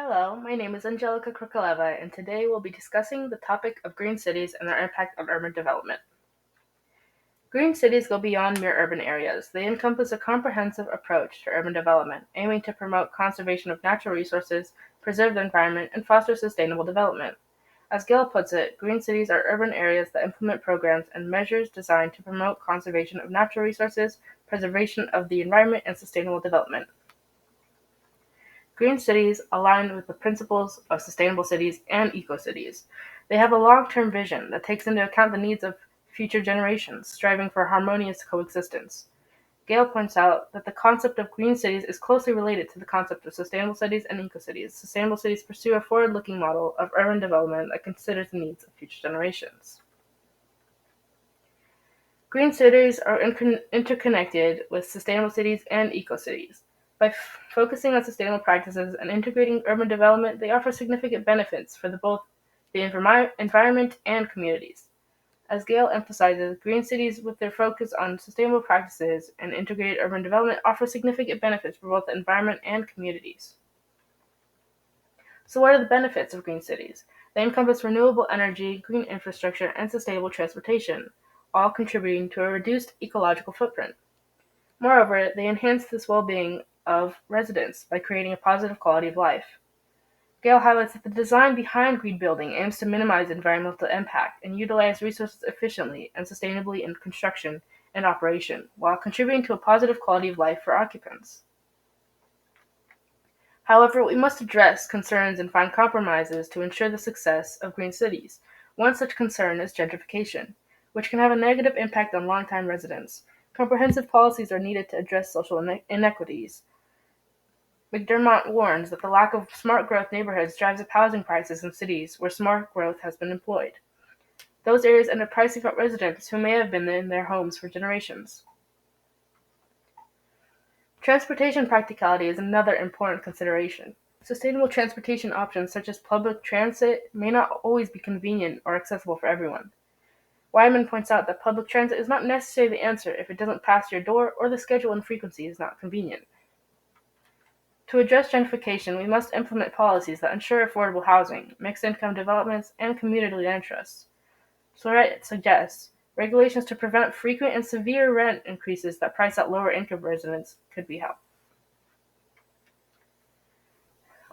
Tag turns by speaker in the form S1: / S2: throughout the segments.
S1: Hello, my name is Angelica Krokaleva, and today we'll be discussing the topic of green cities and their impact on urban development. Green cities go beyond mere urban areas. They encompass a comprehensive approach to urban development, aiming to promote conservation of natural resources, preserve the environment, and foster sustainable development. As Gale puts it, green cities are urban areas that implement programs and measures designed to promote conservation of natural resources, preservation of the environment, and sustainable development. Green cities align with the principles of sustainable cities and eco-cities. They have a long-term vision that takes into account the needs of future generations, striving for harmonious coexistence. Gale points out that the concept of green cities is closely related to the concept of sustainable cities and eco-cities. Sustainable cities pursue a forward-looking model of urban development that considers the needs of future generations. Green cities are interconnected with sustainable cities and eco-cities. By focusing on sustainable practices and integrating urban development, they offer significant benefits for both the environment and communities. As Gale emphasizes, green cities, with their focus on sustainable practices and integrated urban development, offer significant benefits for both the environment and communities. So, what are the benefits of green cities? They encompass renewable energy, green infrastructure, and sustainable transportation, all contributing to a reduced ecological footprint. Moreover, they enhance the well-being of residents by creating a positive quality of life. Gale highlights that the design behind green building aims to minimize environmental impact and utilize resources efficiently and sustainably in construction and operation, while contributing to a positive quality of life for occupants. However, we must address concerns and find compromises to ensure the success of green cities. One such concern is gentrification, which can have a negative impact on longtime residents. Comprehensive policies are needed to address social inequities. McDermott warns that the lack of smart growth neighborhoods drives up housing prices in cities where smart growth has been employed. Those areas end up pricing out residents who may have been in their homes for generations. Transportation practicality is another important consideration. Sustainable transportation options such as public transit may not always be convenient or accessible for everyone. Wyman points out that public transit is not necessarily the answer if it doesn't pass your door or the schedule and frequency is not convenient. To address gentrification, we must implement policies that ensure affordable housing, mixed income developments, and community land trusts. Soret suggests regulations to prevent frequent and severe rent increases that price out lower income residents could be helpful.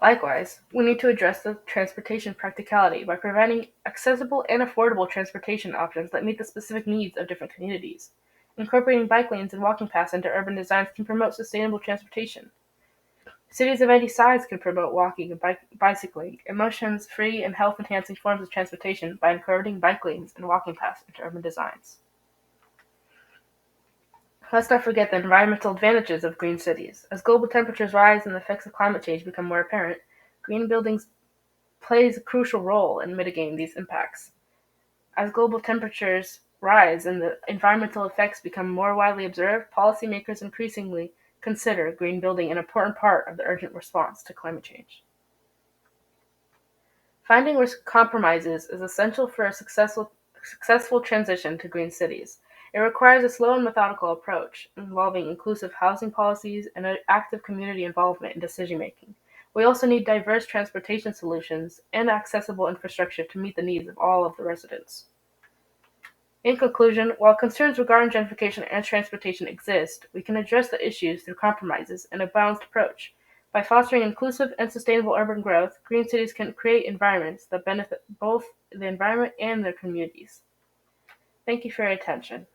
S1: Likewise, we need to address the transportation practicality by providing accessible and affordable transportation options that meet the specific needs of different communities. Incorporating bike lanes and walking paths into urban designs can promote sustainable transportation. Cities of any size can promote walking and bicycling, emissions-free and health-enhancing forms of transportation by incorporating bike lanes and walking paths into urban designs. Let's not forget the environmental advantages of green cities. As global temperatures rise and the effects of climate change become more apparent, green buildings plays a crucial role in mitigating these impacts. As global temperatures rise and the environmental effects become more widely observed, policymakers increasingly consider green building an important part of the urgent response to climate change. Finding compromises is essential for a successful transition to green cities. It requires a slow and methodical approach, involving inclusive housing policies and active community involvement in decision making. We also need diverse transportation solutions and accessible infrastructure to meet the needs of all of the residents. In conclusion, while concerns regarding gentrification and transportation exist, we can address the issues through compromises and a balanced approach. By fostering inclusive and sustainable urban growth, green cities can create environments that benefit both the environment and their communities. Thank you for your attention.